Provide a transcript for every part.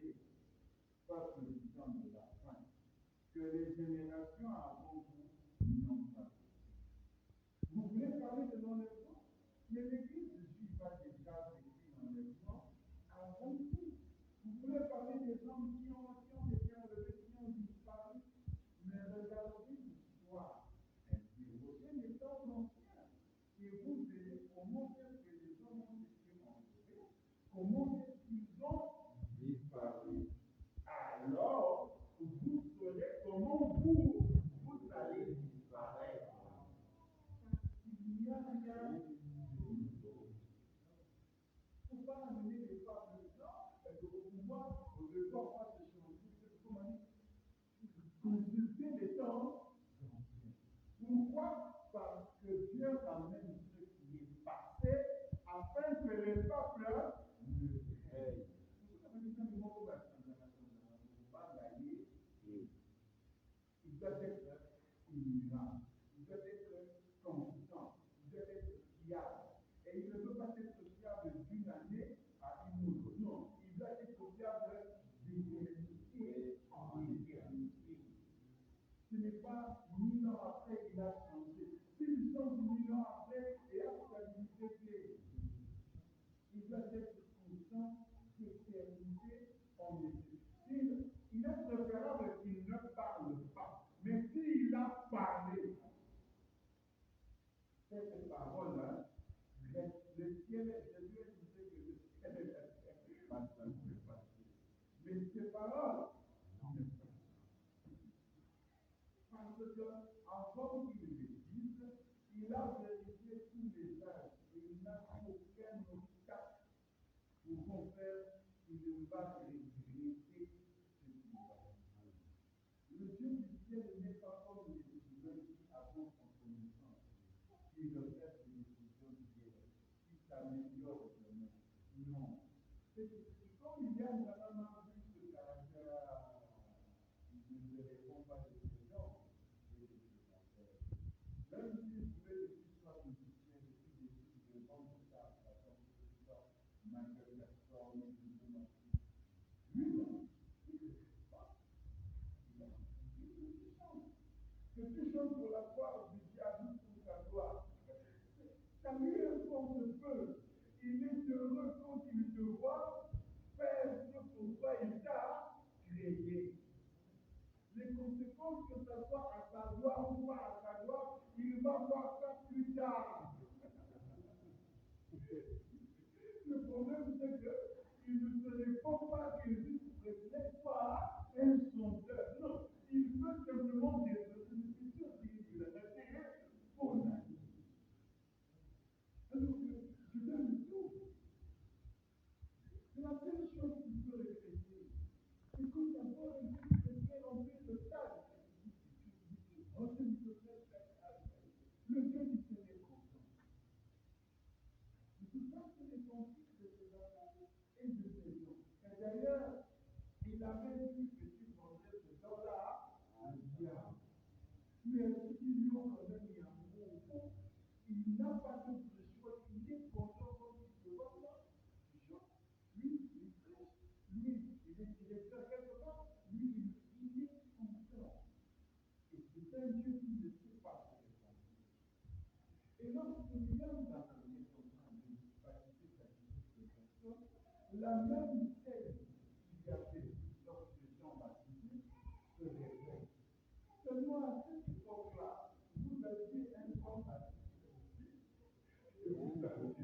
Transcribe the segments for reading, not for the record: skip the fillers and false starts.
arriver, pas président de la fin, que les générations avant vous n'ont pas fait. Vous voulez parler de l'enlèvement? Mais l'Église ne suit pas des cas d'écrit l'enlèvement avant tout. Vous voulez parler des hommes qui ont été enlevés, qui ont disparu? Mais regardez l'histoire, interrogez les temps anciens, et vous verrez comment est-ce que les hommes ont été enlevés, comment est-ce qu'ils ont disparu. Alors, vous saurez comment vous allez disparaître. Il n'y a rien de nouveau. Il ne faut pas amener les femmes dedans, au pouvoir, on ne doit pas se changer. Comment dire? Consulter les temps anciens. Pourquoi? Parce que Dieu ramène ce qui est passé afin que les peuples ne craignent. Il doit être imminent, il doit être constant, il doit être fiable. Et il ne peut pas être fiable d'une année à une autre. Non, il doit être fiable d'éternité en éternité. Ce n'est pas 1000 ans après qu'il a changé. S'il change 1000 ans après, et la stabilité, il doit être constant d'éternité en éternité. Il est préférable qu'il ne parle pas. Mais s'il a parlé, cette parole-là, le ciel, Jésus disait que le ciel est pas facile. Mais ces paroles, parce qu'avant qu'il le dise, il a vérifié tous les âges et il n'a aucun obstacle pour faire qu'il va regretter ce qu'il va. Le Dieu du ciel n'est pas comme les humains qui avons son connaissance, qui doivent faire des décisions d'hier, qui s'améliorent demain. Non. C'est comme il y a notamment vu ce caractère, il ne répond pas de questions. Même si vous voulez que tu sois musicien, que tu décides de répondre ça, façon que tu sois Michael Jackson, lui, non, il ne fait pas. Que tu chantes pour la gloire du diable pour sa gloire. Ça lui importe peu. Il est heureux quand il te voit faire ce pourquoi il t'a créé. Les conséquences, que ce soit à sa gloire ou pas à sa gloire, il va voir ça plus tard. Le problème, c'est qu'il ne se répond pas qu'il ne pas un chanteur. Non, il veut simplement des restitutions qu'il a attiré pour la vie. Alors que je donne tout. C'est la seule chose qui peut regretter. C'est comme d'abord un peu chrétien rempli de stade. Le Dieu du ciel est content. Il ne peut pas se réconcilier de ses affaires et de ses dons. Et d'ailleurs, il avait dit que tu vendrais ce don-là à un diable. Mais s'ils lui ont quand même mis un mot au fond, il n'a pas d'autre choix. Il est content quand il se voit là. Lui, il prêche. Lui, il est directeur quelque part. Lui, il est content. Et c'est un Dieu qui ne sait pas se réconcilier. Et lorsque nous sommes dans un maison de participer à cette personne, la même scène qu'il y avait lorsque Jean baptisé se répète. Seulement à cette époque-là, vous aviez un homme baptisé et vous aviez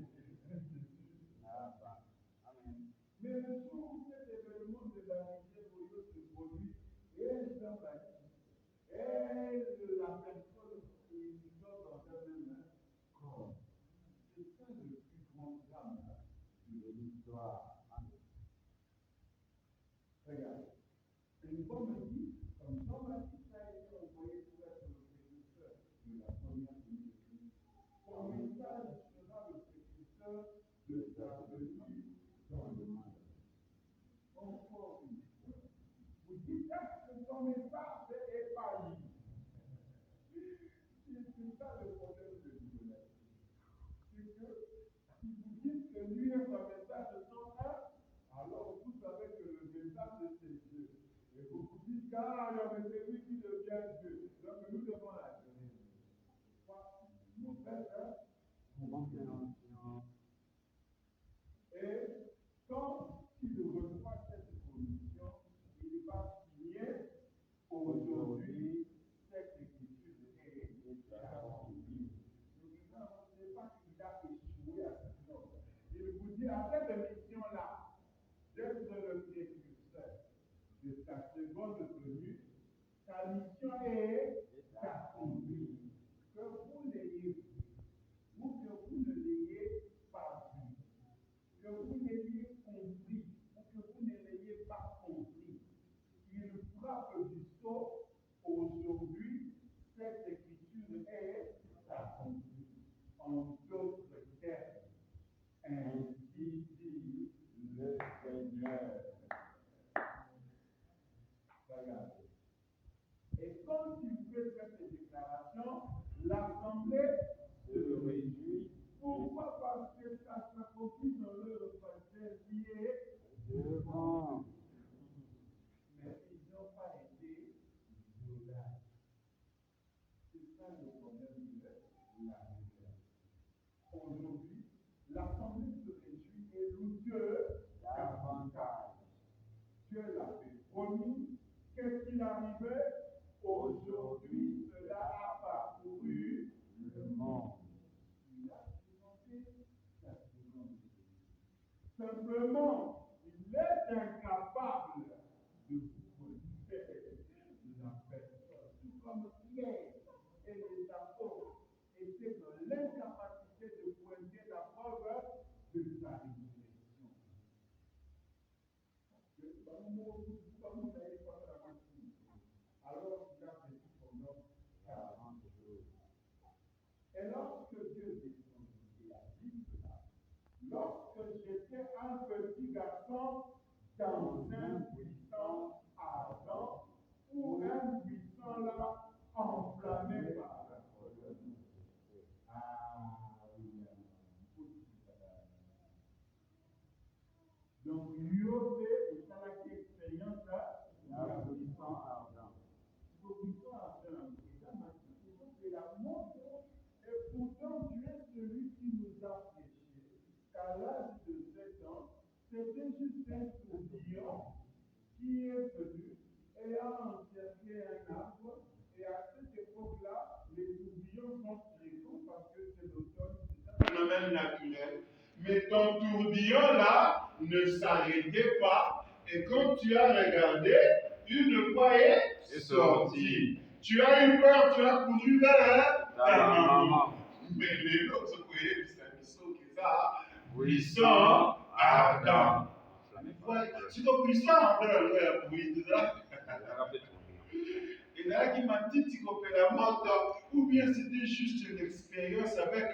mais le jour où cet événement de la rivière Oyo se produit, et Jean baptise, et la personne qui sort dans elle-même corps. C'est ça le plus grand drame de l'histoire. Regarde, une fois me dit, comme Jean-Baptiste a été envoyé pour être le précurseur de la première venue de Christ, son message sera le précurseur de sa venue dans le monde. Encore une fois, vous dites que son message est pas libre. C'est ça le problème de l'idolâtrie. C'est que si vous dites que lui et son message sont un, alors vous savez que le message ça c'est Dieu. Et beaucoup disent, ah, mais c'est lui qui devient Dieu. Donc nous devons l'adorer. Mon frère, et quand il reçoit cette commission, il va signer aujourd'hui cette écriture est accomplie. Ce n'est pas qu'il a échoué à cette chose. Il vous dit, à cette mission-là, d'être le précurseur de sa seconde venue, sa mission est accomplie. Que vous l'ayez vu, ou que vous ne l'ayez pas vu, que vous l'ayez compris, ou que vous ne l'ayez pas compris. Il frappe du sceau. Aujourd'hui, cette écriture est accomplie. En d'autres termes, ainsi dit le Seigneur. Regardez. Et quand il fait cette déclaration, l'Assemblée se réjouit. Pourquoi? Parce que ça s'accomplit dans leur passé lié devant. Mais ils n'ont pas été violents. C'est ça le problème de la révélation. Aujourd'hui, l'Assemblée se réjouit et loue Dieu davantage. Dieu l'avait promis. Qu'est-ce qu'il arrivait? Aujourd'hui, cela a parcouru le monde. Il a présenté sa seconde venue. Simplement, il est incapable de vous poser la personne. Tout comme Pierre et les apôtres étaient dans l'incapacité de pointer la preuve de sa résurrection. Comme vous n'avez pas la machine, alors qu'il a vécu pendant 40 jours. Et lorsque Dieu descendit et a dit cela, lorsque j'étais un petit garçon dans un buisson ardent, ou un buisson là enflammé par la colère. Ah oui, donc l'UOP est à la expérience d'un buisson ardent. Le buisson ardent, c'est la montre. Et pourtant, Dieu est celui qui nous a péchés. Qu'à l'âge de 7 ans, c'était juste un tourbillon qui est venu et a encerclé un arbre. Et à cette époque-là, les tourbillons sont fréquents parce que c'est l'automne, c'est un phénomène naturel. Mais ton tourbillon-là ne s'arrêtait pas. Et quand tu as regardé, une fois est sortie. Tu as eu peur, tu as couru vers ta maman. Mais les autres se croyaient que c'est un buisson qui est ça. Buisson ardent. C'est un buisson ardent, oui, c'est ça. Et là, qui m'a dit que la mort, ou bien c'était juste une expérience avec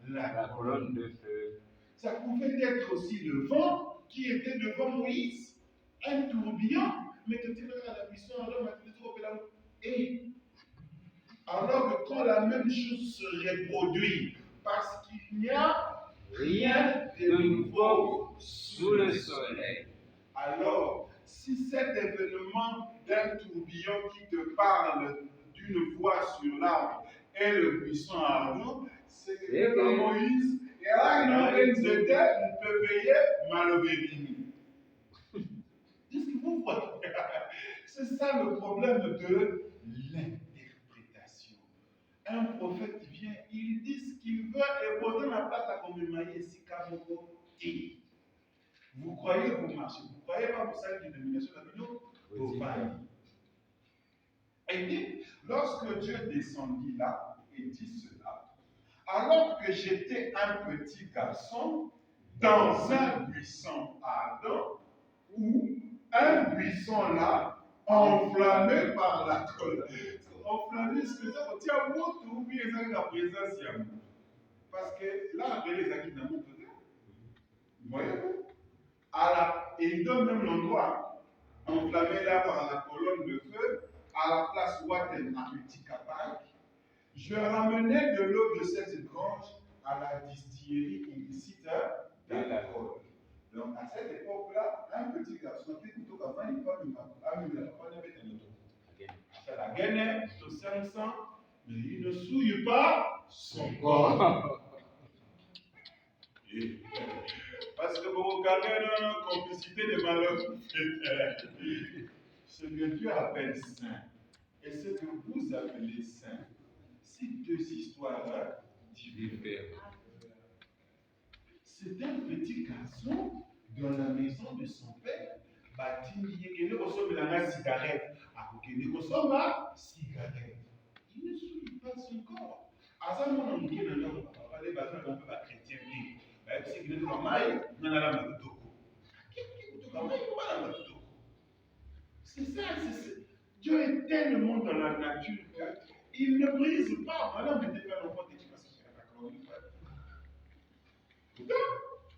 la colonne de feu. Ça pouvait être aussi le vent qui était devant Moïse, un tourbillon, mais tu étais à la buisson ardent, mais tu étais là. Et alors que quand la même chose se reproduit, parce qu'il n'y a rien de nouveau sous le soleil. Alors, si cet événement d'un tourbillon qui te parle d'une voix sur l'arbre est le buisson ardent, c'est que Moïse, et là, il a une peut payer malobédini. Qu'est-ce que vous voyez? C'est ça le problème de l'interprétation. Un prophète qui vient, il dit ce qu'il veut et poser la place à Komimaye Sikamoko. Vous croyez, vous marchez. Vous ne croyez pas pour cette dénomination d'Abino? Et dit, lorsque Dieu descendit là et dit cela, alors que j'étais un petit garçon dans un buisson ardent, ou un buisson là, enflammé par la colère. Enflammé, ce que ça veut dire, ou bien la présence. Parce que là, les acquis dans mon côté, vous voyez, et il donne même l'endroit, enflammé là par la colonne de feu, à la place Watten, à Petit Capac. Je ramenais de l'eau de cette grange à la distillerie illicite d'alcool. Donc à cette époque-là, un petit garçon qui est plutôt comme sang, mais il ne souille pas son corps. Parce que vous regardez la complicité des malheurs, ce que Dieu appelle saint et ce que vous appelez saint, c'est deux histoires différentes. C'est un petit garçon dans la maison de son père. Il ne consomme la cigarette. Il ne consomme la cigarette. Il ne souille pas son corps. À ce moment, on dit que nous avons parlé de la chrétienté. C'est que nous avons c'est ça, Dieu est tellement dans la nature qu'il ne brise pas. Voilà, mais des fois, l'enfant dit parce qu'il a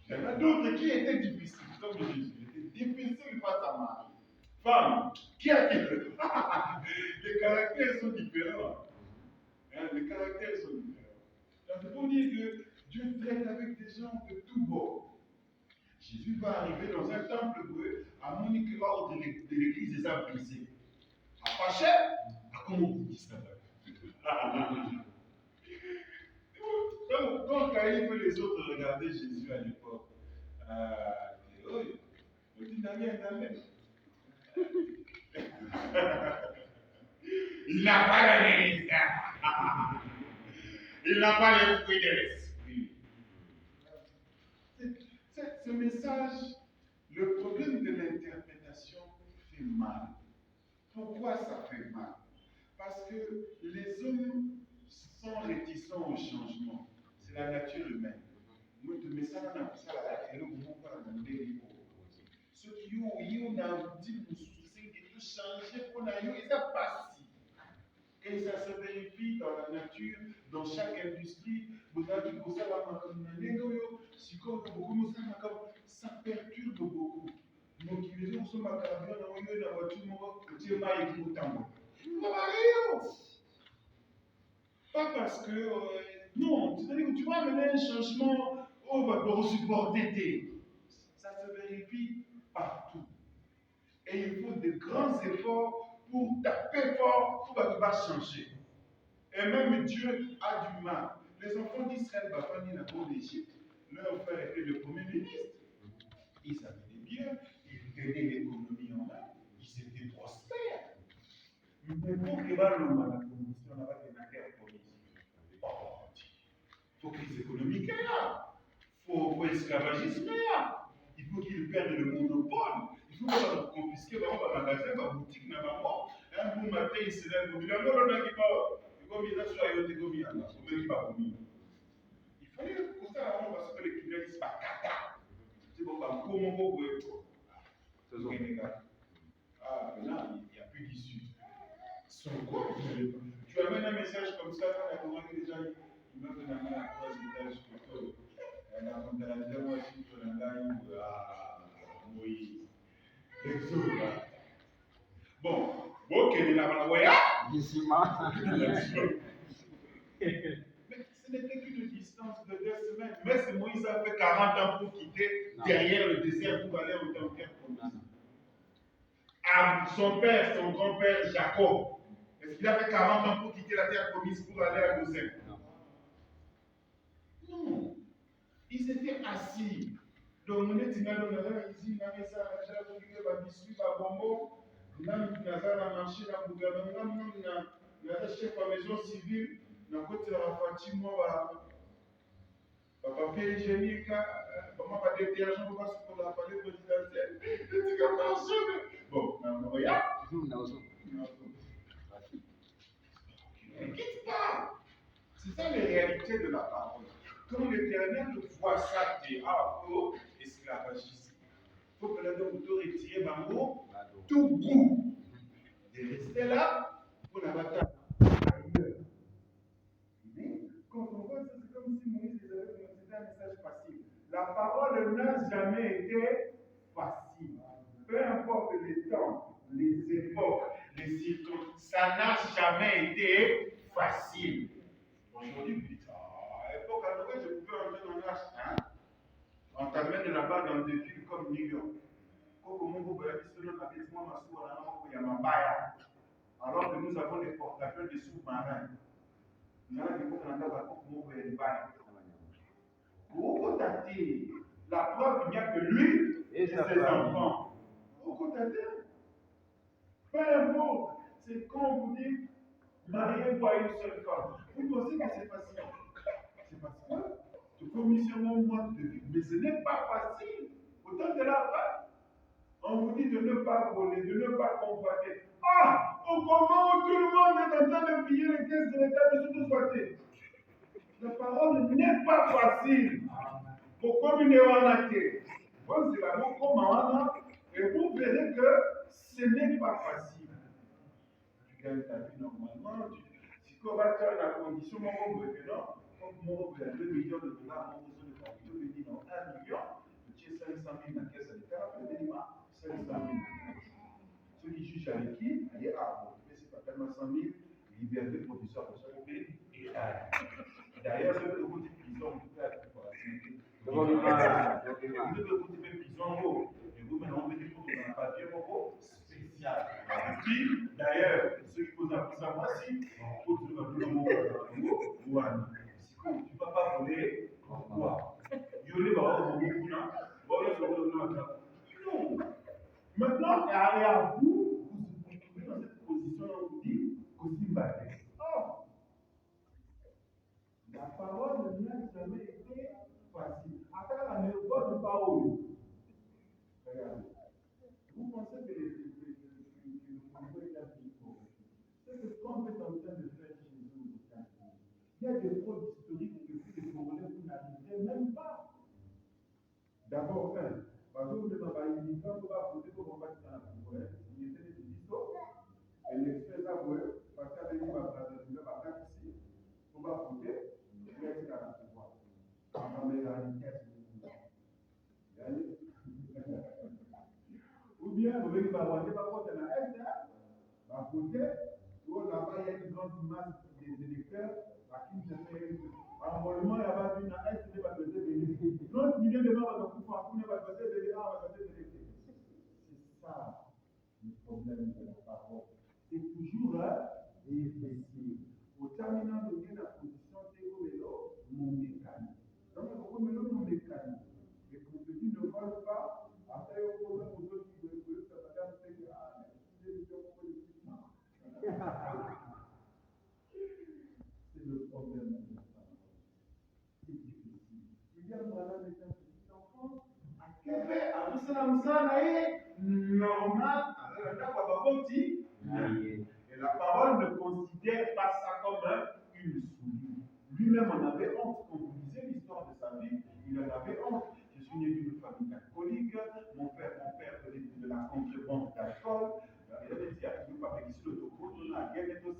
il y en a d'autres qui étaient difficiles, comme Jésus. Il était difficile face à Marie. Femme, qui a dit les caractères sont différents. Les caractères sont différents. Donc, il faut dire que Dieu traite avec des gens de tout bord. Jésus va arriver dans un temple à Monique hors de l'église des arbres brisés. À Paché, à comment vous dites ça? Quand Caïphe et les autres regardaient Jésus à l'époque, il n'a pas la ministère. Il n'a pas les fruits de l'esprit. Ce message, le problème de l'interprétation fait mal. Pourquoi ça fait mal? Parce que les hommes sont réticents au changement. C'est la nature humaine. Nous, de message, on a fait ça à la ceux qui ont dit que tout changer pour la ils ont passé. Et ça se vérifie dans la nature, dans chaque industrie. Vous avez vu que ça perturbe beaucoup. Donc, les gens sont macabrés dans la voiture, pas parce que. Non, c'est-à-dire que tu vas amener un changement pour supporter. Ça se vérifie partout. Et il faut de grands efforts pour taper fort pour que tu vas changer. Et même Dieu a du mal. Les enfants d'Israël, Bafani, la cour d'Égypte, leur père était le premier ministre. Ils avaient bien, ils tenaient l'économie en main, ils étaient prospères. Mais pour que l'homme à la commission, on n'a pas de terre promise. Il faut crise économique là. Il faut esclavagisme là. Il faut qu'ils perdent le monopole. Il faut qu'on confisque le magasin, la boutique, la maman. Un bon matin, il se lève, il dit, non, il fallait que ça avant parce que les clients disent pas kata. C'est bon, comment vous pouvez. Ah, là, il n'y a plus d'issue. Son corps, tu amènes un message comme ça, quand la commande déjà, il va te donner à 3 étages pour toi. Elle a monté moi aussi sur la ligne, Moïse. Bon, ok, il a la voyage. Mais ce n'était qu'une distance de 2 semaines. Mais Moïse a fait 40 ans pour quitter derrière le désert pour aller en terre promise. Son père, son grand-père Jacob, est-ce qu'il a fait 40 ans pour quitter la terre promise pour aller à Goshen? Non. Ils étaient assis. Donc, on est ici, on a mis ça, on a mis ça, bonbon. On a marché dans le gouvernement, on a chef à maison civile, on a côté de la Fatima, papier hygiénique, comment pas des argent pour passer pour la palais présidentielle. Bon, on regarde. Ne quitte pas. C'est ça les réalités de la parole. Quand l'Éternel voit ça, tu es esclavagisme. Il faut que l'homme te retire tout goût de rester là pour la bataille. Mais quand on voit ça, c'est comme si Moïse les avait c'était un message facile. La parole n'a jamais été facile. Peu importe les temps, les époques, les circonstances, ça n'a jamais été facile. Aujourd'hui, vous dites, à l'époque, je pouvais entrer dans l'âge. On t'amène là-bas dans des villes comme New York. Comme mon groupe, il y a des gens qui ont dit, il y a ma baille. alors que nous avons des porte-avions des sous-marins. Nous avons des porte-avions pour les balles. Pour constater, la preuve, il n'y a que lui et ses enfants. Pour constater, peu importe, c'est quand on vous dit mariez-vous à une seule femme. Vous pensez que c'est facile. C'est parce que tu commissionnes un mode de vie. Mais ce n'est pas facile. Autant de la femme, on vous dit de ne pas voler, de ne pas convoiter. Ah, au moment où tout le monde est en train de piller les caisses de l'État, de se convoiter. La parole n'est pas facile. Pour communier en acte. Bon, c'est la mot comment, et vous verrez que ce n'est pas facile. Tu gagnes ta vie normalement. Si tu vas faire la condition, mon maintenant, comme mon 2 millions de dollars, mon besoin de capital, je dis non, 1 million, tu es 500 000 dans la caisse de l'État, je dis 500 000. Ceux qui jugent avec qui, il est bon, mais c'est pas tellement 100 000, liberté provisoire de chaque pays, et d'ailleurs, c'est le côté prison, on peut faire pour la santé. Vous devez écouter même prison, et vous maintenant, on veut dire qu'on n'a pas bien spécial. Puis, d'ailleurs, ceux qui posent un peu ça, moi, si, on peut dire le mot, tu ne vas pas voler, pourquoi? Yoler, bah, on va beaucoup, là. Bon, là, ça va donner un. Non. Maintenant, et à vous, vous vous trouvez dans cette position, on vous dit, aussi bâtée. Oh! La parole n'a jamais été facile. Après la méthode de parole. Regardez. Vous pensez que le contrôle est un petit peu. C'est ce qu'on est en train de faire chez nous au Canada. Il y a des fraudes historiques que vous, les Congolais, vous n'arrivez même pas. D'abord, parce que vous êtes en Haïti, quand vous va voter pour mon parti dans la Congolais, il était des histoires. Et l'expert a voulu, parce qu'avec nous, on va faire ici, on va voter. Ou bien, vous voyez, va voter dans l'Est, va voter, où là-bas, il y a une grande masse des électeurs, à qui se fait un enrôlement, il y a une Est qui va voter, 30 millions de gens vont voter, va voter, c'est ça le problème de la parole. C'est toujours difficile. Au terminant de bien la position, c'est comme mon mécanique. Donc, comme mon mécanique. Les compétiteurs ne volent pas, après, au problème, aux autres qui veulent, ça va faire que, c'est le problème de la parole. C'est difficile. Il y a voilà les petit enfant. À Québec, à tout ça, normal, et la parole ne considère pas ça comme une souillure. Lui-même en avait honte. Quand vous lisez l'histoire de sa vie, il en avait honte. Je suis né d'une famille catholique, mon père faisait de la contrebande d'alcool. Il avait dit à qui papa ici le topo, on a gagné 500,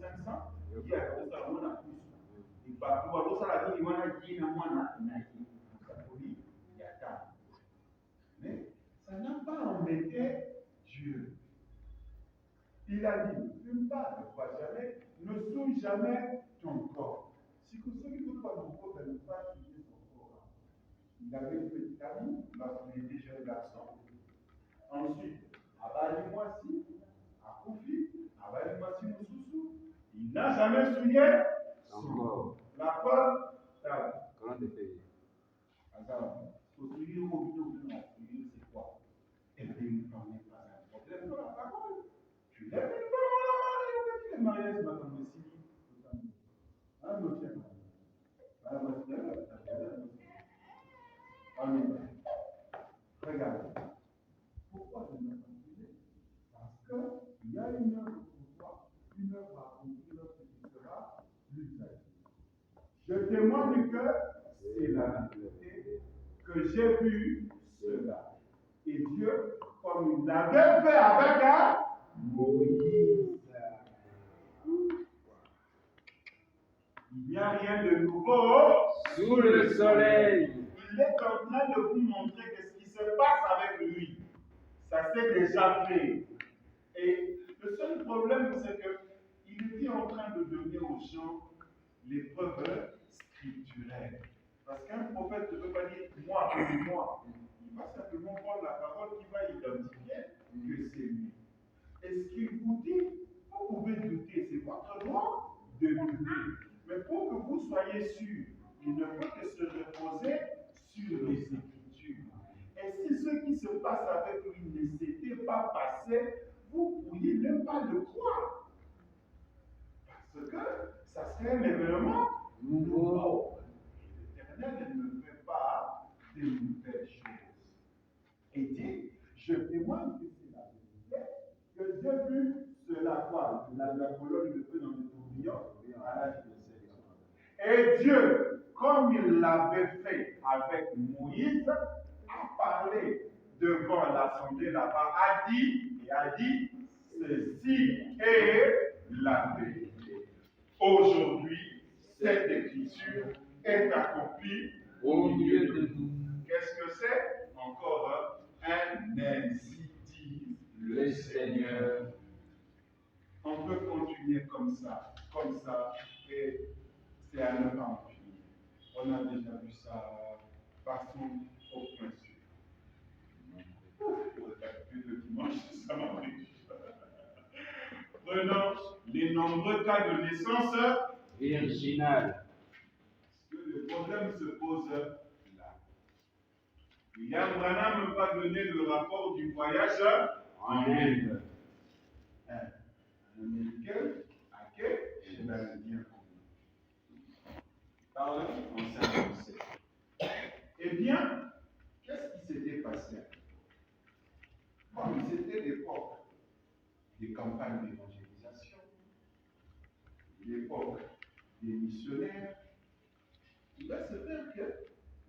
il y a comme ça, on a plus. Et bah, pour ça, la vie, on a dit, on a dit, il y a tant. Mais ça n'a pas embêté Dieu. Il a dit, une part ne crois jamais, ne souille jamais ton corps. Si vous savez que toi, ton corps, ne pas souiller son corps. Il avait une petite amie, lorsqu'il était jeune garçon. Ensuite, aballe-moi si, à Koufi, aballe-moi si, mon soussou. Il n'a jamais souillé son corps. La preuve, ça. Comment te payer? Alors, pour souiller au bout de la souiller, c'est quoi? Eh bien, il n'en est pas un problème dans la parole. Tu lèves une femme, le mariage m'a tombé si. Un autre mariage. On y va. Regarde. Pourquoi je ne pas souiller? Parce qu'il y a une œuvre pour toi, une œuvre à accomplir qui sera plus facile. Je témoigne que c'est la vérité, que j'ai vu cela. Et Dieu, comme il l'avait fait avec Moïse. Il n'y a rien de nouveau Sous le soleil. Il est en train de vous montrer ce qui se passe avec lui. Ça s'est déjà fait. Et le seul problème, c'est qu'il était en train de donner aux gens les preuves scripturelles. Parce qu'un prophète ne peut pas dire moi. Il va simplement prendre la parole qui va identifier que c'est lui. Et ce qu'il vous dit, vous pouvez douter. C'est votre droit de douter. Mais pour que vous soyez sûr, il ne peut que se reposer sur les Écritures. Et si ce qui se passe avec lui ne s'était pas passé, vous pourriez ne pas le croire. Parce que ça serait un événement nouveau. L'Éternel ne fait pas de nouvelles choses. Et dit, je témoigne que c'est la vérité, que j'ai vu cela quoi, la colonne de feu dans le tourbillon à l'âge de 7 ans. Et Dieu, comme il l'avait fait avec Moïse, a parlé devant l'assemblée là-bas, a dit, ceci est la vérité. Aujourd'hui, cette écriture est accomplie au milieu de nous. Qu'est-ce que c'est? Encore un ainsi dit le Seigneur. On peut continuer comme ça, et c'est à ne pas en finir. On a déjà vu ça, passons au point suivant. Pour le calcul de dimanche, ça m'a pris. Prenons les nombreux cas de naissance virginale. Parce que le problème se pose là. William Branham m'a pas donné le rapport du voyage en Inde. Un Américain, à quel chez l'Indien. Parle en 57. Eh bien, qu'est-ce qui s'était passé? Comme c'était l'époque des campagnes d'évangélisation, l'époque des missionnaires, il va se faire que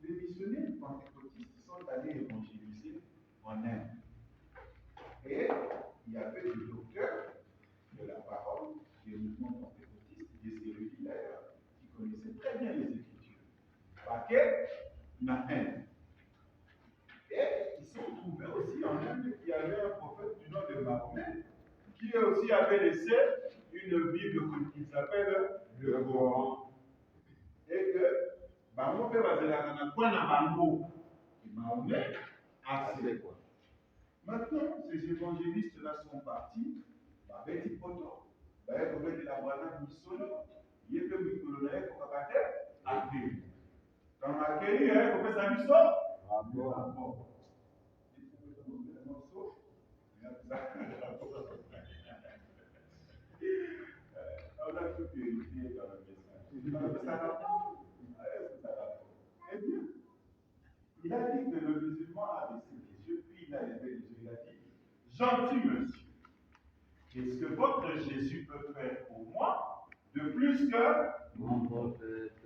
les missionnaires pentecôtistes sont allés évangéliser en Inde. Et il y avait des docteurs de la parole, des mouvements pentecôtistes, des érudits d'ailleurs, qui connaissaient très bien les Écritures. Paquet, en Inde. Et ils se sont trouvés aussi en Inde qu'il y avait un prophète du nom de Mahomet, qui aussi avait laissé une Bible qu'ils appellent le Coran. Et que, Mahomet va dire à quoi n'a Bango, Mahomet a fait quoi. Maintenant, ces évangélistes-là sont partis, avec des potos, avec la brana Misolo, il y a que Mikolonais pour accueillir. Quand on accueille, on fait sa mission. Rapport. On a tout vérifié dans le message. Ça rapporte. Eh bien, il a dit que le musulman a baissé les yeux, puis il a levé les yeux, il a dit, gentil monsieur, qu'est-ce que votre Jésus peut faire pour moi de plus que Mon prophète?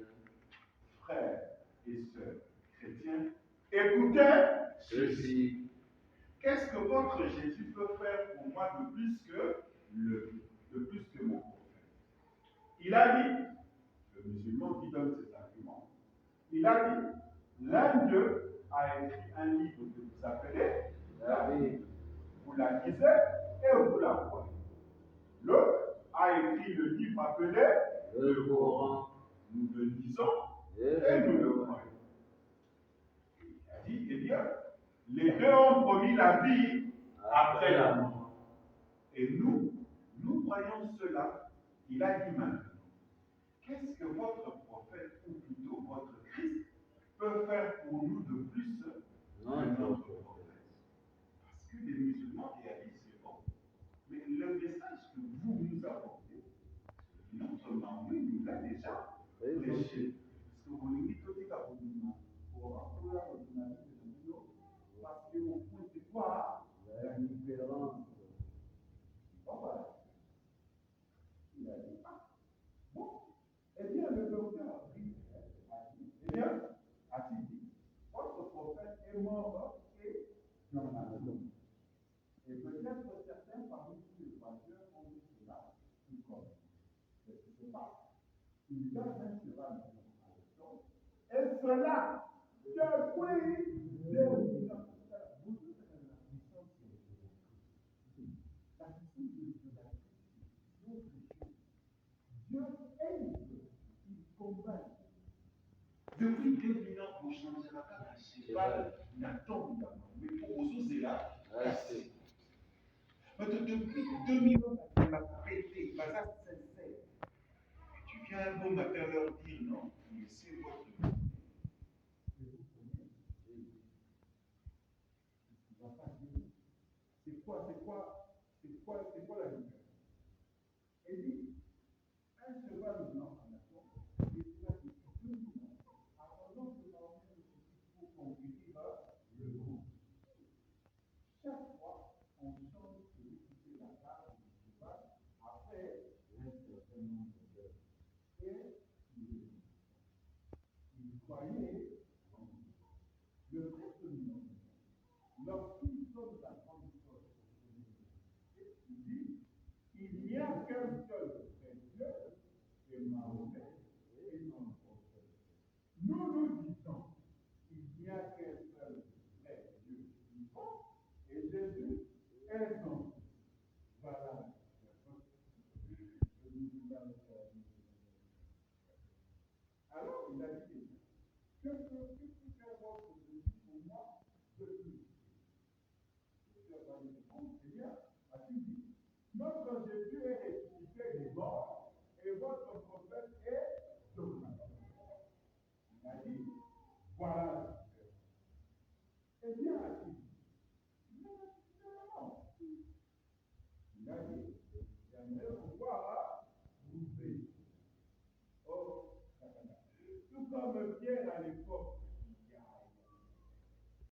Frères et sœurs chrétiens, écoutez Ceci. Qu'est-ce que votre Jésus peut faire pour moi de plus que mon prophète? Il a dit, le musulman qui donne ses arguments, il a dit, l'un d'eux a écrit un livre que vous appelez la Bible. Vous la lisez et vous la croyez. L'autre a écrit le livre appelé le Coran. Nous le lisons et nous le croyons. Il a dit, eh bien, les deux ont promis la vie après la mort. Et nous croyons cela. Il a dit maintenant, qu'est-ce que votre prophète, ou plutôt votre Christ, peut faire pour nous de plus que notre prophète? Parce que les musulmans réalisent c'est bon. Mais le message que vous nous apportez, notre Mahomet nous l'a déjà prêché. Parce que vous nous dites tout à parce que au fond, c'est quoi? La différence. Voilà. Il a dit, bon, eh bien, le docteur a dit, eh bien, a-t-il dit, votre prophète est mort et dans la maison. Et peut-être certains parmi les voyageurs ont dit cela, tout comme. C'est ce qui se passe. Il donne un cheval dans la maison, et cela, depuis 2000 ans. Dieu aime, il combat. Depuis 2000 ans, on ne changera pas la cheval, n'a tombe. Mais pour vous, c'est là, cassé. Mais depuis 2000 ans, ça m'a pété. Bah, ça, c'est sincère. Tu viens un bon matin leur dire non, mais c'est votre vie. C'est quoi la différence? Elle dit, un cheval blanc en nation, et cela depuis 2000 ans, attendant que l'armée de ce pour conquérir le groupe. Chaque fois, on change celui qui fait la garde du cheval après un certain nombre d'heures. Et il croyait le vrai dominant. Lorsqu'il sonne la grande cloche, il dit il n'y a qu'un seul vainqueur, et Mahomet.